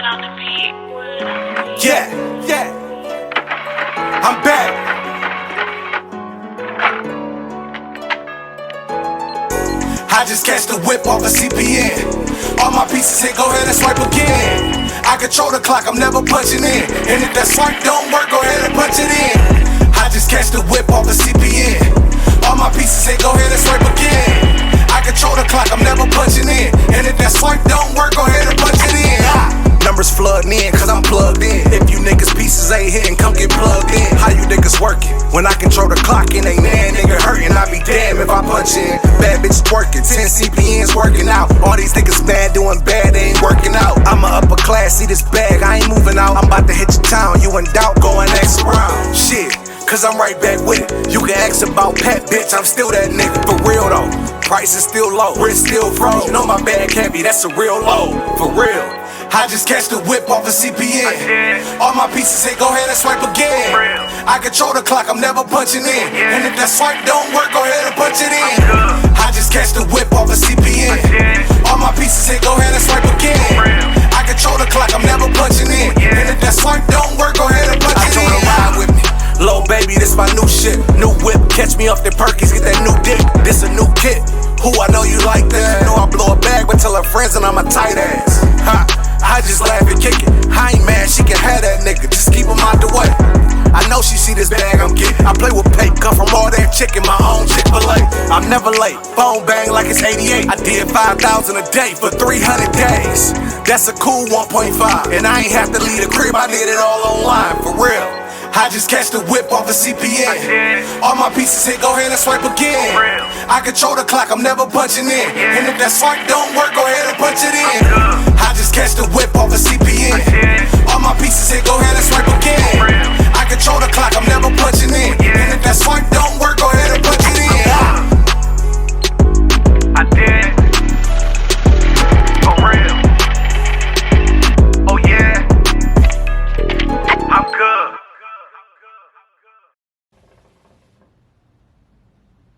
Yeah, yeah, I'm back. I just catch the whip off a CPN. All my pieces hit, go ahead and swipe again. I control the clock, I'm never punching in. And if that swipe don't work, go ahead and punch it in. I just catch the whip off a CPN. All my pieces hit, go ahead and swipe again. I control the clock, I'm never punching in. And if that swipe don't work, go ahead and punch it in. Numbers flooding in, cause I'm plugged in. If you niggas pieces ain't hitting, come get plugged in. How you niggas working? When I control the clock and ain't man nigga hurting, I be damn if I punch in. Bad bitches working, 10 CPNs working out. All these niggas mad doing bad, they ain't working out. I'm a upper class, see this bag, I ain't moving out. I'm about to hit your town, you in doubt, go and next round. Shit, cause I'm right back with it. You can ask about Pat, bitch, I'm still that nigga, for real though. Price is still low, wrist still froze. You know my bag can't be, that's a real low, for real. I just catch the whip off a CPN. All my pieces hit, go ahead and swipe again. I control the clock, I'm never punching in. And if that swipe don't work, go ahead and punch it in. I just catch the whip off a CPN. All my pieces hit, go ahead and swipe again. I control the clock, I'm never punching in. And if that swipe don't work, go ahead and punch it in. I told her ride with me. Low baby, this my new shit. New whip, catch me off the Perkins, get that new dick. This a new kit. Who I know you like that? You know I blow a bag, but tell her friends and I'm a tight ass. Ha. I just laugh and kick it. I ain't mad, she can have that nigga. Just keep him out the way. I know she see this bag I'm getting. I play with pay, come from all that chicken, my own Chick-fil-A. I'm never late, phone bang like it's 88. I did 5,000 a day for 300 days. That's a cool 1.5. And I ain't have to leave the crib, I did it all online, for real. I just catch the whip off a CPN. All my pieces hit, go ahead and swipe again. I control the clock, I'm never punching in. And if that swipe don't work, go ahead and punch it in. I just catch the whip off a CPN.